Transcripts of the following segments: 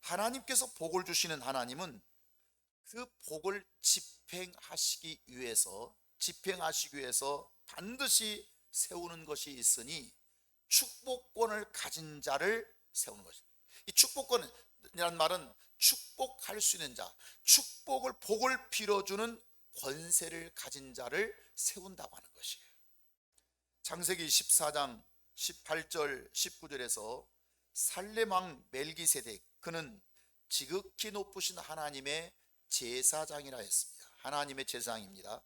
하나님께서 복을 주시는 하나님은 그 복을 집행하시기 위해서 반드시 세우는 것이 있으니 축복권을 가진 자를 세우는 것입니다. 이 축복권이라는 말은 축복할 수 있는 자, 복을 빌어주는 권세를 가진 자를 세운다고 하는 것이에요. 창세기 14장 18절 19절에서 살렘 왕 멜기세덱, 그는 지극히 높으신 하나님의 제사장이라 했습니다. 하나님의 제사장입니다.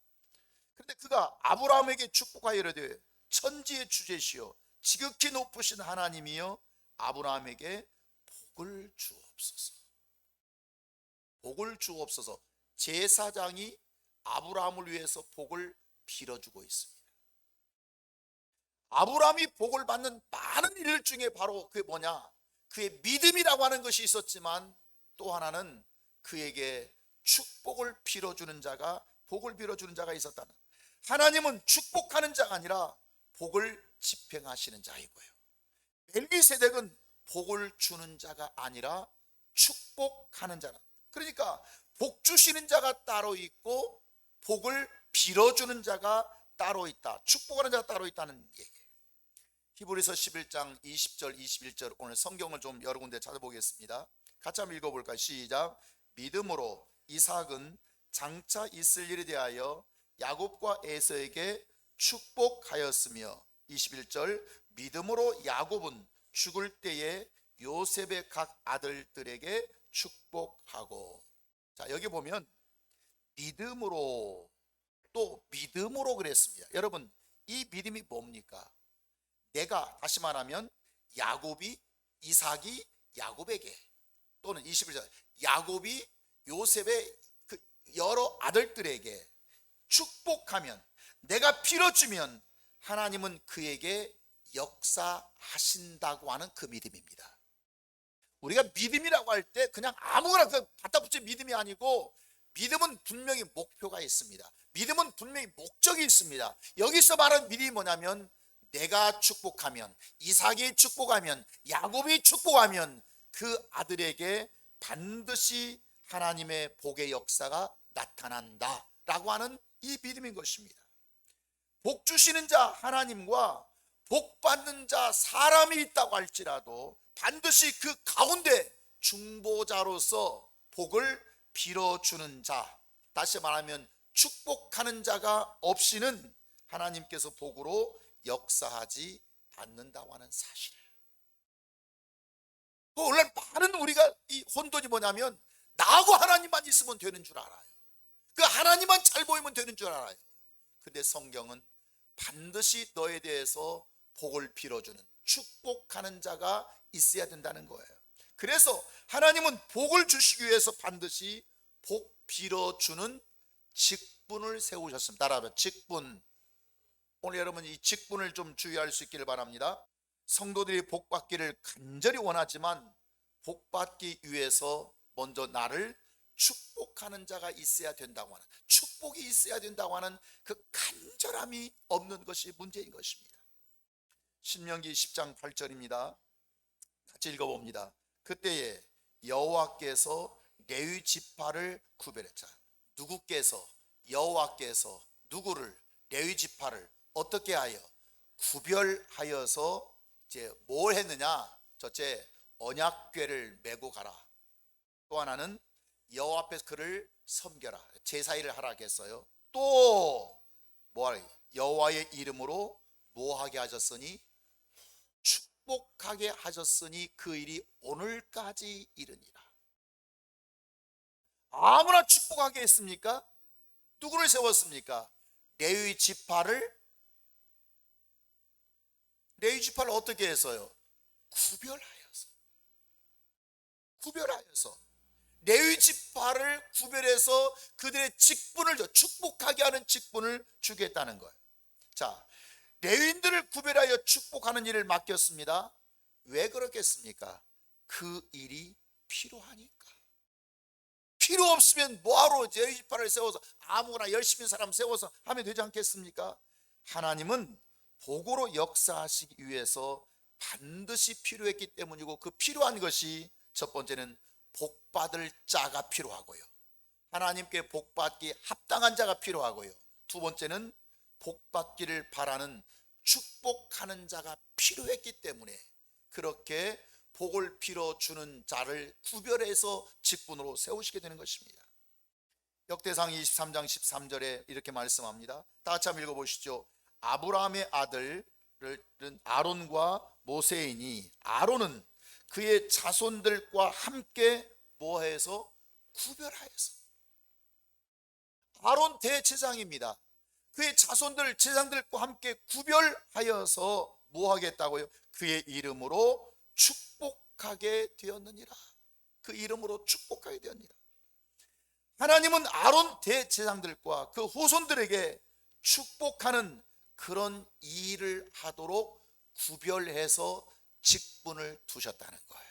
그런데 그가 아브라함에게 축복하여 이르되 천지의 주제시여 지극히 높으신 하나님이여 아브라함에게 복을 주옵소서. 복을 주옵소서. 제사장이 아브라함을 위해서 복을 빌어주고 있습니다. 아브라함이 복을 받는 많은 일 중에 바로 그게 뭐냐? 그의 믿음이라고 하는 것이 있었지만 또 하나는 그에게 축복을 빌어주는 자가, 복을 빌어주는 자가 있었다는. 하나님은 축복하는 자가 아니라 복을 집행하시는 자이고요, 멜기세덱은 복을 주는 자가 아니라 축복하는 자라. 그러니까 복 주시는 자가 따로 있고 복을 빌어주는 자가 따로 있다, 축복하는 자가 따로 있다는 얘기예요. 히브리서 11장 20절 21절, 오늘 성경을 좀 여러 군데 찾아보겠습니다. 같이 한번 읽어볼까요? 시작. 믿음으로 이삭은 장차 있을 일에 대하여 야곱과 에서에게 축복하였으며, 21절, 믿음으로 야곱은 죽을 때에 요셉의 각 아들들에게 축복하고. 자, 여기 보면 믿음으로, 또 믿음으로 그랬습니다. 여러분, 이 믿음이 뭡니까? 내가, 다시 말하면 야곱이, 이삭이 야곱에게, 또는 21절, 야곱이 요셉의 그 여러 아들들에게 축복하면, 내가 빌어주면 하나님은 그에게 역사하신다고 하는 그 믿음입니다. 우리가 믿음이라고 할 때 그냥 아무거나 갖다 붙인 믿음이 아니고, 믿음은 분명히 목표가 있습니다. 믿음은 분명히 목적이 있습니다. 여기서 말하는 믿음이 뭐냐면, 내가 축복하면, 이삭이 축복하면, 야곱이 축복하면 그 아들에게 반드시 하나님의 복의 역사가 나타난다 라고 하는 이 믿음인 것입니다. 복 주시는 자 하나님과 복 받는 자 사람이 있다고 할지라도 반드시 그 가운데 중보자로서 복을 빌어주는 자, 다시 말하면 축복하는 자가 없이는 하나님께서 복으로 역사하지 않는다고 하는 사실. 원래 많은 우리가 이 혼돈이 뭐냐면, 나하고 하나님만 있으면 되는 줄 알아요. 그 하나님만 잘 보이면 되는 줄 알아요. 근데 성경은 반드시 너에 대해서 복을 빌어주는, 축복하는 자가 있어야 된다는 거예요. 그래서 하나님은 복을 주시기 위해서 반드시 복 빌어주는 직분을 세우셨습니다. 따라하면 직분. 오늘 여러분 이 직분을 좀 주의할 수 있기를 바랍니다. 성도들이 복 받기를 간절히 원하지만 복 받기 위해서 먼저 나를 축복하는 자가 있어야 된다고 하는, 축복이 있어야 된다고 하는 그 간절함이 없는 것이 문제인 것입니다. 신명기 10장 8절입니다. 같이 읽어봅니다. 그때에 여호와께서 레위 지파를 구별했자. 누구께서? 여호와께서 누구를? 레위 지파를 어떻게 하여? 구별하여서 이제 뭘 했느냐? 첫째, 언약궤를 메고 가라. 또 하나는 여호와 앞에서 그를 섬겨라, 제사일을 하라 했어요. 또 뭐하라? 여호와의 이름으로 뭐하게 하셨으니? 축복하게 하셨으니 그 일이 오늘까지 이르니라. 아무나 축복하게 했습니까? 누구를 세웠습니까? 레위 지파를 어떻게 했어요? 구별하여서 레위 지파를 구별해서 그들의 직분을, 축복하게 하는 직분을 주겠다는 거예요. 자, 레위인들을 구별하여 축복하는 일을 맡겼습니다. 왜 그렇겠습니까? 그 일이 필요하니까. 필요 없으면 뭐하러 레위 지파를 세워서 아무거나 열심히 사람 세워서 하면 되지 않겠습니까? 하나님은 복으로 역사하시기 위해서 반드시 필요했기 때문이고, 그 필요한 것이 첫 번째는 복받을 자가 필요하고요. 하나님께 복받기 합당한 자가 필요하고요. 두 번째는 복받기를 바라는 축복하는 자가 필요했기 때문에 그렇게 복을 빌어주는 자를 구별해서 직분으로 세우시게 되는 것입니다. 역대상 23장 13절에 이렇게 말씀합니다. 다 같이 한번 읽어보시죠. 아브라함의 아들은 아론과 모세이니 아론은 그의 자손들과 함께 뭐해서 구별하여서, 아론 대제사장입니다. 그의 자손들 제사장들과 함께 구별하여서 뭐 하겠다고요? 그의 이름으로 축복하게 되었느니라. 그 이름으로 축복하게 되었느니라. 하나님은 아론 대제사장들과 그 후손들에게 축복하는 그런 일을 하도록 구별해서 직분을 두셨다는 거예요.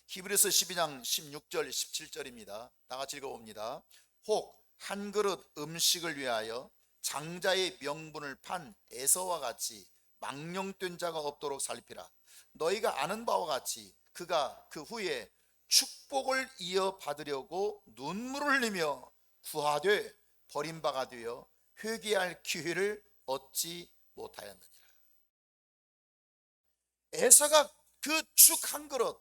히브리서 12장 16절 17절입니다. 다 같이 읽어봅니다. 혹 한 그릇 음식을 위하여 장자의 명분을 판 에서와 같이 망령된 자가 없도록 살피라. 너희가 아는 바와 같이 그가 그 후에 축복을 이어받으려고 눈물을 흘리며 구하되 버림바가 되어 회개할 기회를 얻지 못하였느니라. 에서가 그 죽 한 그릇,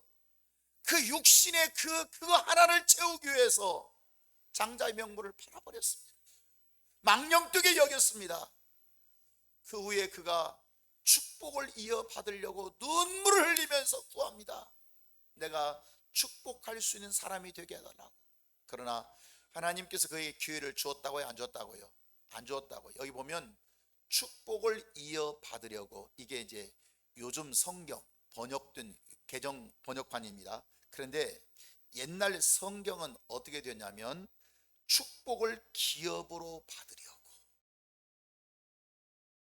그 육신의 그거 하나를 채우기 위해서 장자의 명분을 팔아버렸습니다. 망령되게 여겼습니다. 그 후에 그가 축복을 이어받으려고 눈물을 흘리면서 구합니다. 내가 축복할 수 있는 사람이 되게 해달라고. 그러나 하나님께서 그에게 기회를 주었다고요? 안 주었다고요? 안 주었다고요. 여기 보면 축복을 이어받으려고, 이게 이제 요즘 성경 번역된 개정 번역판입니다. 그런데 옛날 성경은 어떻게 되냐면 축복을 기업으로 받으려고.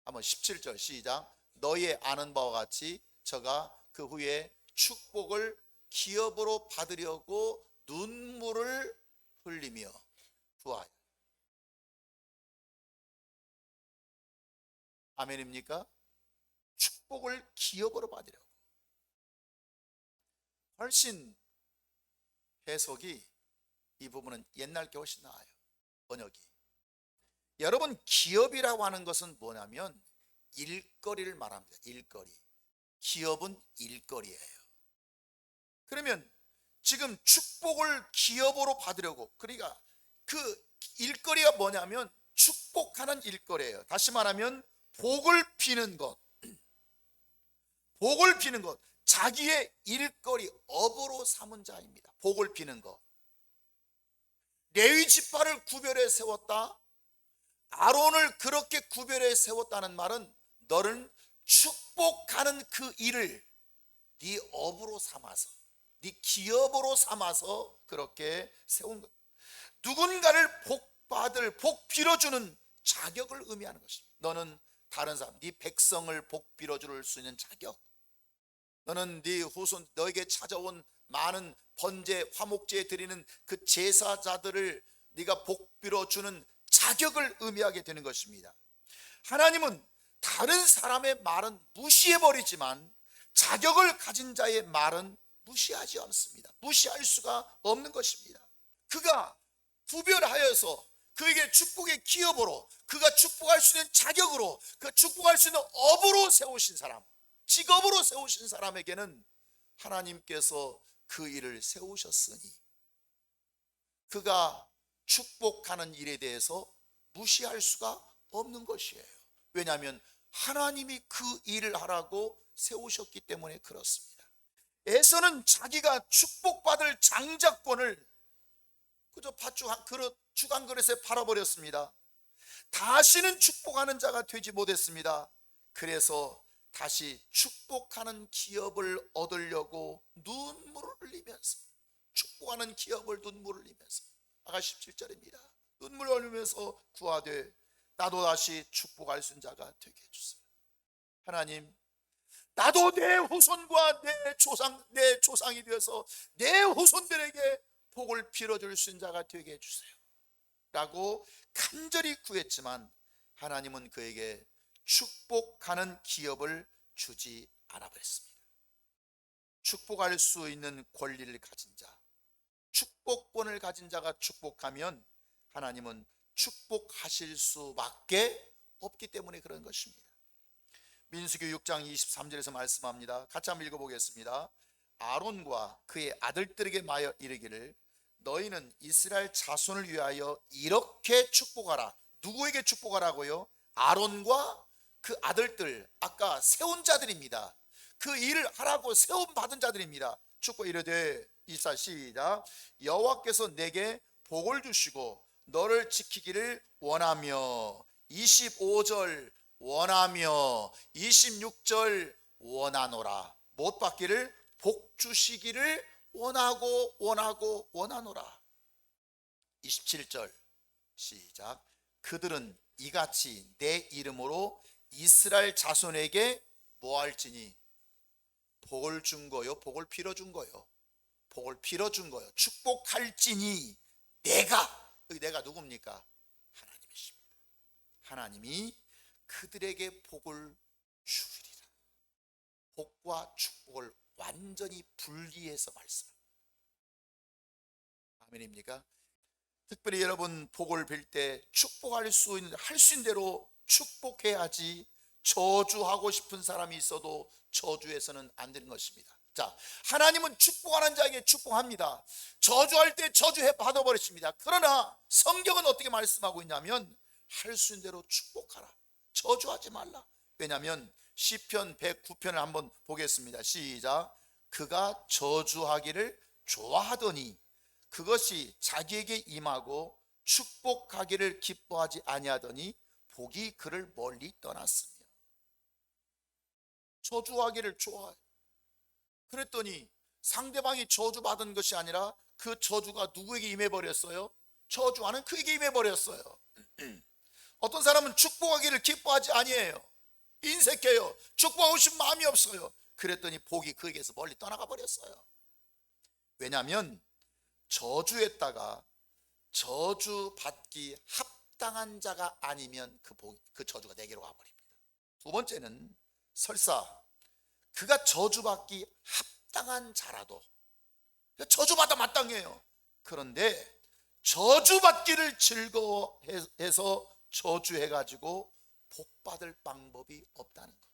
한번 17절 시작. 너의 아는 바와 같이 저가 그 후에 축복을 기업으로 받으려고 눈물을 흘리며 구하여. 아멘입니까? 축복을 기업으로 받으려고. 훨씬 해석이, 이 부분은 옛날 게 훨씬 나아요. 번역이. 여러분, 기업이라고 하는 것은 뭐냐면 일거리를 말합니다. 일거리. 기업은 일거리예요. 그러면 지금 축복을 기업으로 받으려고, 그러니까 그 일거리가 뭐냐면 축복하는 일거리예요. 다시 말하면 복을 비는 것, 복을 비는 것, 자기의 일거리, 업으로 삼은 자입니다. 복을 비는 것. 레위 지파를 구별해 세웠다. 아론을 그렇게 구별해 세웠다는 말은 너를 축복하는 그 일을 네 업으로 삼아서, 네 기업으로 삼아서 그렇게 세운 것. 누군가를 복 빌어주는 자격을 의미하는 것입니다. 너는 다른 사람, 네 백성을 복 빌어줄 수 있는 자격, 너는 네 후손, 너에게 찾아온 많은 번제, 화목제 드리는 그 제사자들을 네가 복 빌어주는 자격을 의미하게 되는 것입니다. 하나님은 다른 사람의 말은 무시해버리지만 자격을 가진 자의 말은 무시하지 않습니다. 무시할 수가 없는 것입니다. 그가 구별하여서 그에게 축복의 기업으로, 그가 축복할 수 있는 자격으로, 그 축복할 수 있는 업으로 세우신 사람, 직업으로 세우신 사람에게는 하나님께서 그 일을 세우셨으니 그가 축복하는 일에 대해서 무시할 수가 없는 것이에요. 왜냐하면 하나님이 그 일을 하라고 세우셨기 때문에 그렇습니다. 에서는 자기가 축복받을 장자권을 그저 팥죽 한 그릇, 죽 한 그릇에 팔아버렸습니다. 다시는 축복하는 자가 되지 못했습니다. 그래서 다시 축복하는 기업을 얻으려고 눈물을 흘리면서, 축복하는 기업을 눈물을 흘리면서, 아까 17절입니다. 눈물을 흘리면서 구하되 나도 다시 축복할 수 있는 자가 되게 해주세요. 하나님, 나도 내 후손과 내 조상이 되어서 내 후손들에게 복을 빌어줄 수 있는 자가 되게 해주세요 라고 간절히 구했지만 하나님은 그에게 축복하는 기업을 주지 않아 버렸습니다. 축복할 수 있는 권리를 가진 자, 축복권을 가진 자가 축복하면 하나님은 축복하실 수밖에 없기 때문에 그런 것입니다. 민수기 6장 23절에서 말씀합니다. 같이 한번 읽어보겠습니다. 아론과 그의 아들들에게 말하여 이르기를 너희는 이스라엘 자손을 위하여 이렇게 축복하라. 누구에게 축복하라고요? 아론과 그 아들들, 아까 세운 자들입니다. 그 일을 하라고 세움 받은 자들입니다. 축복 이르되 24 시작. 여호와께서 내게 복을 주시고 너를 지키기를 원하며 25절 원하며 26절 원하노라. 못 받기를 복 주시기를 원하노라. 27절 시작. 그들은 이같이 내 이름으로 이스라엘 자손에게 뭐할지니 복을 준 거요, 복을 빌어준 거요, 복을 빌어준 거요. 축복할지니 여기 내가 누굽니까? 하나님이십니다. 하나님이 그들에게 복을 주리라. 복과 축복을 완전히 분리해서 말씀합니다. 아멘입니까? 특별히 여러분 복을 빌 때 축복할 수 있는 대로 축복해야지, 저주하고 싶은 사람이 있어도 저주해서는 안 되는 것입니다. 자, 하나님은 축복하는 자에게 축복합니다. 저주할 때 저주해 받아버리십니다. 그러나 성경은 어떻게 말씀하고 있냐면 할 수 있는 대로 축복하라, 저주하지 말라. 왜냐하면 시편 109편을 한번 보겠습니다. 시작. 그가 저주하기를 좋아하더니 그것이 자기에게 임하고 축복하기를 기뻐하지 아니하더니 복이 그를 멀리 떠났으며. 저주하기를 좋아해. 그랬더니 상대방이 저주받은 것이 아니라 그 저주가 누구에게 임해버렸어요? 저주하는 그에게 임해버렸어요. 어떤 사람은 축복하기를 기뻐하지 아니해요. 인색해요. 축복하고 싶은 마음이 없어요. 그랬더니 복이 그에게서 멀리 떠나가 버렸어요. 왜냐하면 저주했다가 저주받기 합당한 자가 아니면 그 저주가 내게로 와버립니다. 두 번째는 설사 그가 저주받기 합당한 자라도, 저주받아 마땅해요. 그런데 저주받기를 즐거워해서 저주해가지고 복받을 방법이 없다는 거예요.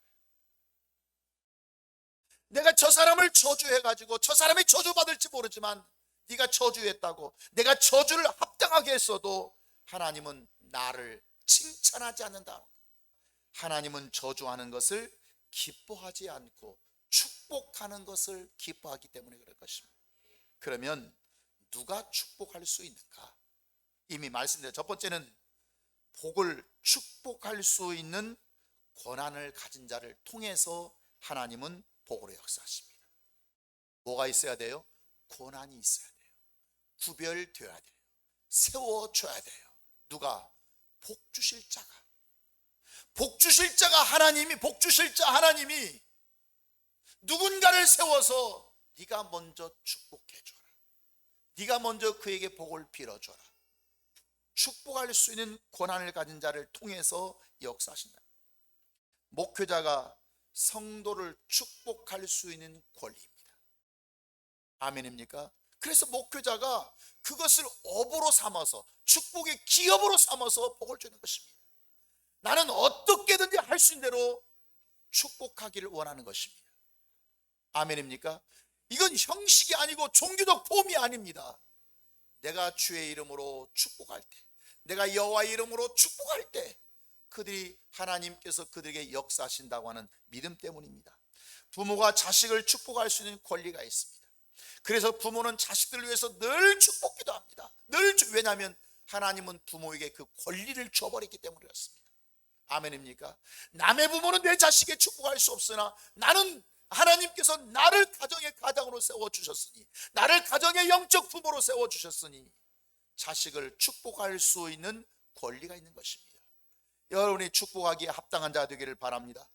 내가 저 사람을 저주해가지고 저 사람이 저주받을지 모르지만 네가 저주했다고 내가 저주를 합당하게 했어도 하나님은 나를 칭찬하지 않는다. 하나님은 저주하는 것을 기뻐하지 않고 축복하는 것을 기뻐하기 때문에 그럴 것입니다. 그러면 누가 축복할 수 있는가? 이미 말씀드린 첫 번째는 복을 축복할 수 있는 권한을 가진 자를 통해서 하나님은 복으로 역사하십니다. 뭐가 있어야 돼요? 권한이 있어야 돼요. 구별되어야 돼요. 세워줘야 돼요. 누가? 복 주실 자가. 복 주실 자가 하나님이, 복 주실 자 하나님이 누군가를 세워서 네가 먼저 축복해줘라. 네가 먼저 그에게 복을 빌어줘라. 축복할 수 있는 권한을 가진 자를 통해서 역사하신다. 목회자가 성도를 축복할 수 있는 권리입니다. 아멘입니까? 그래서 목회자가 그것을 업으로 삼아서, 축복의 기업으로 삼아서 복을 주는 것입니다. 나는 어떻게든지 할 수 있는 대로 축복하기를 원하는 것입니다. 아멘입니까? 이건 형식이 아니고 종교적 폼이 아닙니다. 내가 주의 이름으로 축복할 때, 내가 여호와의 이름으로 축복할 때 그들이, 하나님께서 그들에게 역사하신다고 하는 믿음 때문입니다. 부모가 자식을 축복할 수 있는 권리가 있습니다. 그래서 부모는 자식들을 위해서 늘 축복기도 합니다. 왜냐하면 하나님은 부모에게 그 권리를 줘버렸기 때문에 그렇습니다. 아멘입니까? 남의 부모는 내 자식에 축복할 수 없으나 나는, 하나님께서 나를 가정의 가장으로 세워주셨으니, 나를 가정의 영적 부모로 세워주셨으니 자식을 축복할 수 있는 권리가 있는 것입니다. 여러분이 축복하기에 합당한 자 되기를 바랍니다.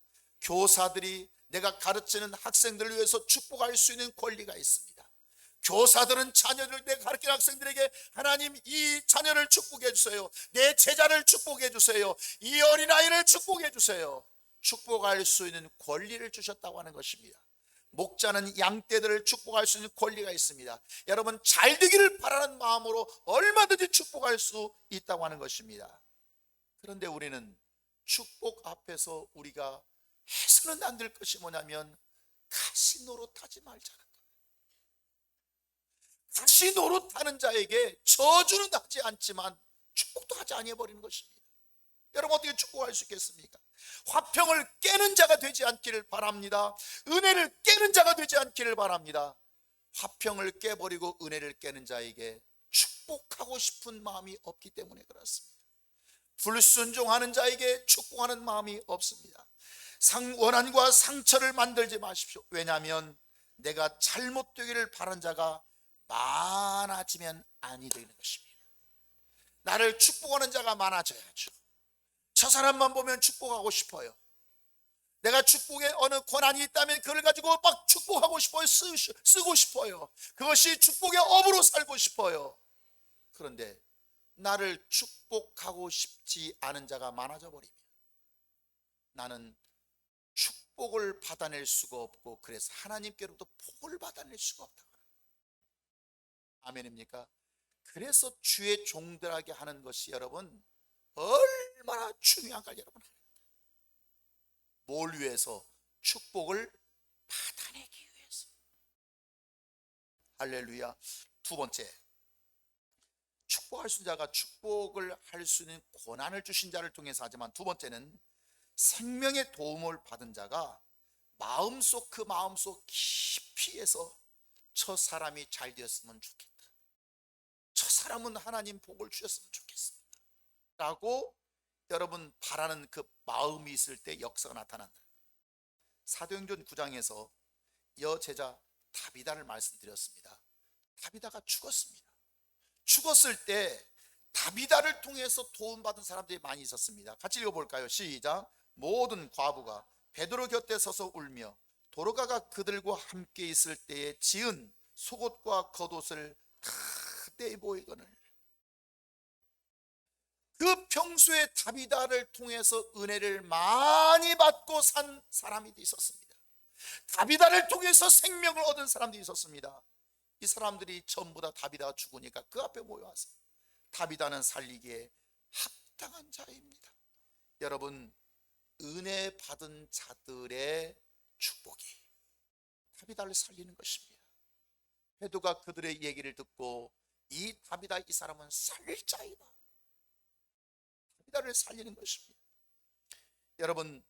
교사들이 내가 가르치는 학생들을 위해서 축복할 수 있는 권리가 있습니다. 교사들은 자녀들, 내가 가르치는 학생들에게 하나님 이 자녀를 축복해 주세요, 내 제자를 축복해 주세요, 이 어린아이를 축복해 주세요, 축복할 수 있는 권리를 주셨다고 하는 것입니다. 목자는 양떼들을 축복할 수 있는 권리가 있습니다. 여러분, 잘 되기를 바라는 마음으로 얼마든지 축복할 수 있다고 하는 것입니다. 그런데 우리는 축복 앞에서 우리가 해서는 안 될 것이 뭐냐면 가시 노릇하지 말자는 거예요. 가시 노릇하는 자에게 저주는 하지 않지만 축복도 하지 아니해버리는 것입니다. 여러분, 어떻게 축복할 수 있겠습니까? 화평을 깨는 자가 되지 않기를 바랍니다. 은혜를 깨는 자가 되지 않기를 바랍니다. 화평을 깨버리고 은혜를 깨는 자에게 축복하고 싶은 마음이 없기 때문에 그렇습니다. 불순종하는 자에게 축복하는 마음이 없습니다. 원한과 상처를 만들지 마십시오. 왜냐하면 내가 잘못되기를 바란 자가 많아지면 아니 되는 것입니다. 나를 축복하는 자가 많아져야죠. 저 사람만 보면 축복하고 싶어요. 내가 축복에 어느 권한이 있다면 그걸 가지고 막 축복하고 싶어요. 쓰고 싶어요. 그것이 축복의 업으로 살고 싶어요. 그런데 나를 축복하고 싶지 않은 자가 많아져 버리면 나는 축복을 받아낼 수가 없고, 그래서 하나님께로부터 복을 받아낼 수가 없다. 아멘입니까? 그래서 주의 종들에게 하는 것이 여러분 얼마나 중요한가 여러분. 뭘 위해서? 축복을 받아내기 위해서. 할렐루야. 두 번째, 축복할 수 있는 자가 축복을 할 수 있는 권한을 주신 자를 통해서 하지만, 두 번째는 생명의 도움을 받은 자가 마음속 그 마음속 깊이에서 저 사람이 잘 되었으면 좋겠다, 저 사람은 하나님 복을 주셨으면 좋겠습니다 라고 여러분 바라는 그 마음이 있을 때 역사가 나타난다. 사도행전 9장에서 여제자 다비다를 말씀드렸습니다. 다비다가 죽었습니다. 죽었을 때 다비다를 통해서 도움받은 사람들이 많이 있었습니다. 같이 읽어볼까요? 시작. 모든 과부가 베드로 곁에 서서 울며 도로가가 그들과 함께 있을 때에 지은 속옷과 겉옷을 다 내보이거늘. 그 평소에 다비다를 통해서 은혜를 많이 받고 산 사람이 있었습니다. 다비다를 통해서 생명을 얻은 사람들이 있었습니다. 이 사람들이 전부 다 다비다가 죽으니까 그 앞에 모여와서 다비다는 살리기에 합당한 자입니다. 여러분, 은혜 받은 자들의 축복이 다비다를 살리는 것입니다. 베드로가 그들의 얘기를 듣고 이 다비다, 이 사람은 살릴 자이다, 다비다를 살리는 것입니다. 여러분,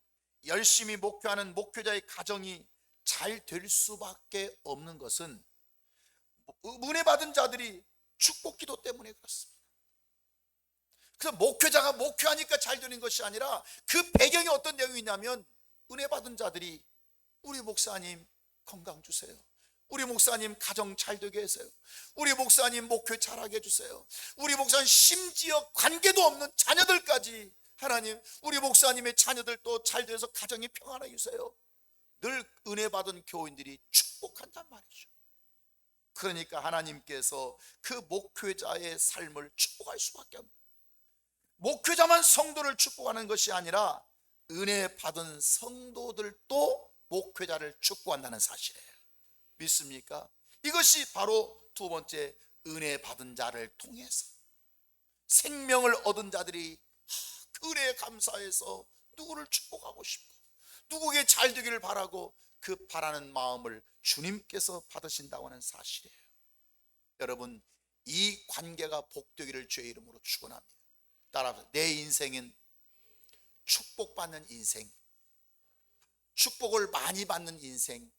열심히 목회하는 목회자의 가정이 잘 될 수밖에 없는 것은 은혜 받은 자들이 축복 기도 때문에 그렇습니다. 그래서 목회자가 목회하니까 잘 되는 것이 아니라 그 배경에 어떤 내용이 있냐면, 은혜 받은 자들이 우리 목사님 건강 주세요, 우리 목사님 가정 잘 되게 해주세요, 우리 목사님 목회 잘하게 해주세요, 우리 목사님 심지어 관계도 없는 자녀들까지 하나님 우리 목사님의 자녀들도 잘 돼서 가정이 평안하게 해주세요. 늘 은혜 받은 교인들이 축복한단 말이죠. 그러니까 하나님께서 그 목회자의 삶을 축복할 수밖에 없는, 목회자만 성도를 축복하는 것이 아니라 은혜 받은 성도들도 목회자를 축복한다는 사실이에요. 믿습니까? 이것이 바로 두 번째, 은혜 받은 자를 통해서 생명을 얻은 자들이 그 은혜에 감사해서 누구를 축복하고 싶고 누구에게 잘 되기를 바라고 그 바라는 마음을 주님께서 받으신다고 하는 사실이에요. 여러분, 이 관계가 복되기를 주의 이름으로 축원합니다. 따라서 내 인생은 축복받는 인생, 축복을 많이 받는 인생.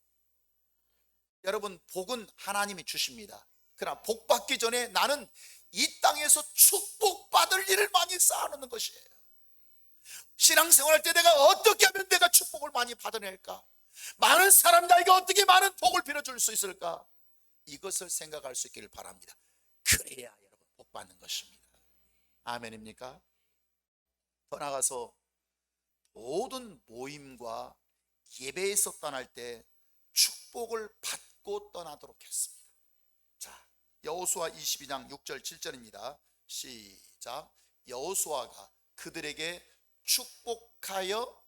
여러분, 복은 하나님이 주십니다. 그러나 복 받기 전에 나는 이 땅에서 축복받을 일을 많이 쌓아놓는 것이에요. 신앙생활할 때 내가 어떻게 하면 내가 축복을 많이 받아낼까? 많은 사람들에게 어떻게 많은 복을 빌어줄 수 있을까? 이것을 생각할 수 있기를 바랍니다. 그래야 여러분 복 받는 것입니다. 아멘입니까? 더 나아가서 모든 모임과 예배에서 떠날 때 축복을 받고 떠나도록 했습니다. 자, 여호수아 22장 6절 7절입니다. 시작. 여호수아가 그들에게 축복하여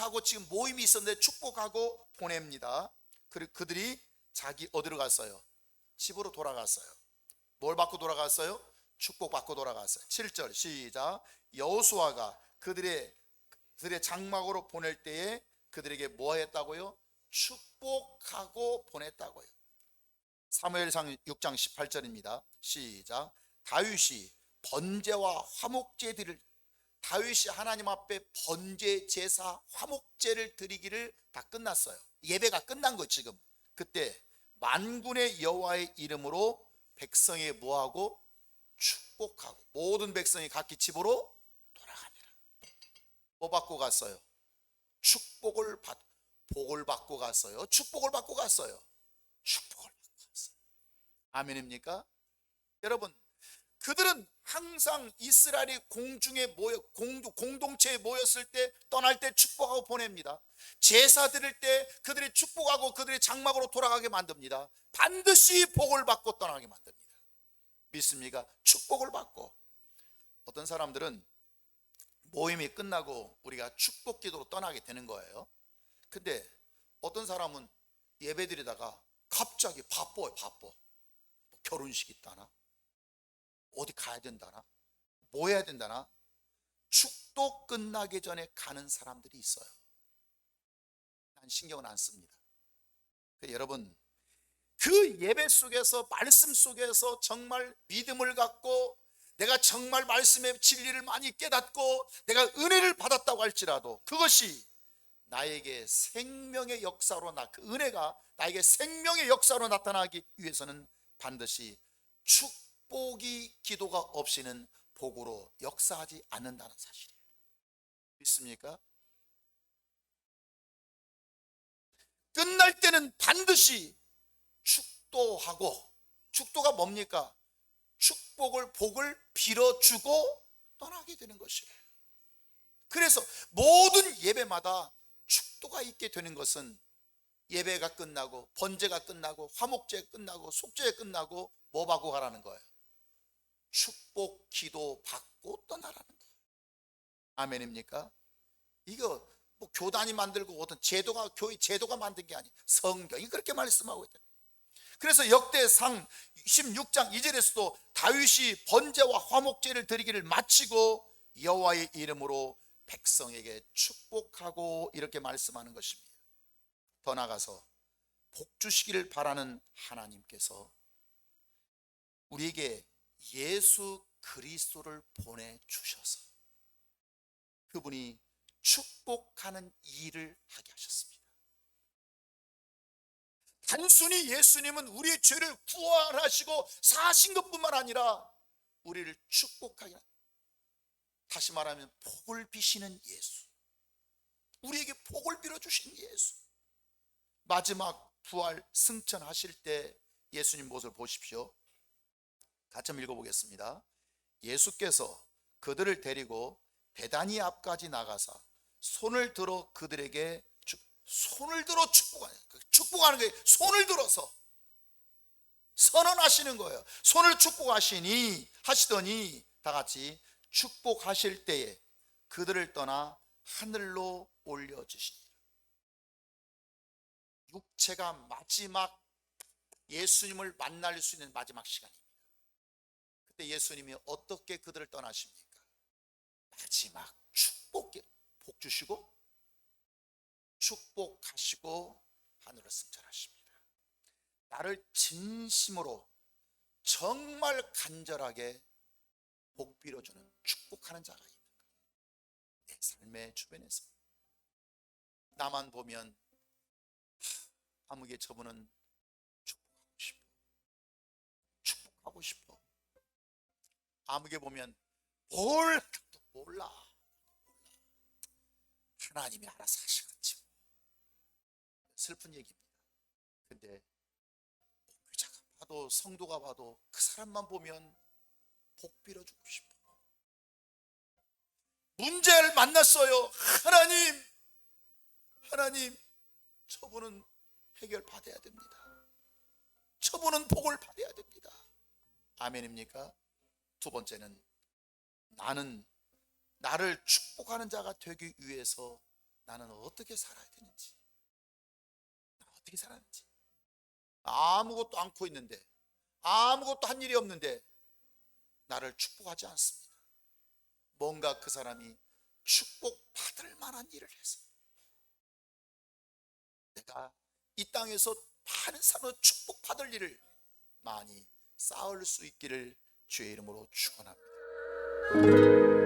축복하고 지금 모임이 있었는데 축복하고 보냅니다. 그리고 그들이 자기 어디로 갔어요? 집으로 돌아갔어요. 뭘 받고 돌아갔어요? 축복받고 돌아갔어요. 7절 시작. 여호수아가 그들의 장막으로 보낼 때에 그들에게 뭐 했다고요? 축복하고 보냈다고요. 사무엘상 6장 18절입니다. 시작. 다윗이 번제와 화목제 드릴, 다윗이 하나님 앞에 번제, 제사, 화목제를 드리기를 다 끝났어요. 예배가 끝난 거 지금. 그때 만군의 여호와의 이름으로 백성에게 뭐하고? 축복하고 모든 백성이 각기 집으로 돌아가니라. 뭐 받고 갔어요? 복을 받고 갔어요. 축복을 받고 갔어요. 축복을 받고 갔어요. 아멘입니까? 여러분, 그들은 항상 이스라엘이 공동체에 모였을 때, 떠날 때 축복하고 보냅니다. 제사 드릴 때 그들이 축복하고 그들이 장막으로 돌아가게 만듭니다. 반드시 복을 받고 떠나게 만듭니다. 믿습니까? 축복을 받고. 어떤 사람들은 모임이 끝나고 우리가 축복 기도로 떠나게 되는 거예요. 근데 어떤 사람은 예배 드리다가 갑자기 바빠요. 결혼식 있다나, 어디 가야 된다나, 뭐 해야 된다나, 축도 끝나기 전에 가는 사람들이 있어요. 난 신경은 안 씁니다. 여러분, 그 예배 속에서, 말씀 속에서 정말 믿음을 갖고 내가 정말 말씀의 진리를 많이 깨닫고 내가 은혜를 받았다고 할지라도 그것이 나에게 생명의 역사로, 그 은혜가 나에게 생명의 역사로 나타나기 위해서는 반드시 축복이 기도가 없이는 복으로 역사하지 않는다는 사실이에요. 믿습니까? 끝날 때는 반드시 축도하고, 축도가 뭡니까? 복을 빌어주고 떠나게 되는 것이에요. 그래서 모든 예배마다 축도가 있게 되는 것은 예배가 끝나고, 번제가 끝나고, 화목제가 끝나고, 속죄가 끝나고 뭐 받고 가라는 거예요? 축복 기도 받고 떠나라는 거예요. 아멘입니까? 이거 뭐 교단이 만들고 어떤 교회 제도가 만든 게 아니에요. 성경이 그렇게 말씀하고 있다. 그래서 역대상 16장 2절에서도 다윗이 번제와 화목제를 드리기를 마치고 여호와의 이름으로 백성에게 축복하고 이렇게 말씀하는 것입니다. 더 나아가서 복 주시기를 바라는 하나님께서 우리에게 예수 그리스도를 보내주셔서 그분이 축복하는 일을 하게 하셨습니다. 단순히 예수님은 우리의 죄를 구원하시고 사신 것뿐만 아니라 우리를 축복하게, 다시 말하면 복을 비시는 예수, 우리에게 복을 빌어주신 예수. 마지막 부활 승천하실 때 예수님 모습을 보십시오. 같이 한번 읽어보겠습니다. 예수께서 그들을 데리고 베다니 앞까지 나가사 손을 들어 그들에게 손을 들어 축복하는 게 손을 들어서 선언하시는 거예요. 손을 하시더니 다 같이 축복하실 때에 그들을 떠나 하늘로 올려주시니라. 육체가 마지막 예수님을 만날 수 있는 마지막 시간입니다. 그때 예수님이 어떻게 그들을 떠나십니까? 마지막 복 주시고 축복하시고 하늘로 승천하십니다. 나를 진심으로 정말 간절하게 복 빌어주는, 축복하는 자가 있는가? 내 삶의 주변에서 나만 보면 아무개 저분은 축복하고 싶어. 아무개 보면 뭘 해도 몰라. 하나님이 알아서 하시겠지. 슬픈 얘기입니다. 근데 목회자가 봐도 성도가 봐도 그 사람만 보면 복 빌어주고 싶어. 문제를 만났어요. 하나님 저분은 해결 받아야 됩니다. 저분은 복을 받아야 됩니다. 아멘입니까? 두 번째는 나는 나를 축복하는 자가 되기 위해서 나는 어떻게 살아야 되는지, 어떻게 살았는지. 아무것도 않고 있는데, 아무것도 한 일이 없는데 나를 축복하지 않습니다. 뭔가 그 사람이 축복받을 만한 일을 해서 내가 이 땅에서 많은 사람으로 축복받을 일을 많이 쌓을 수 있기를 주의 이름으로 축원합니다.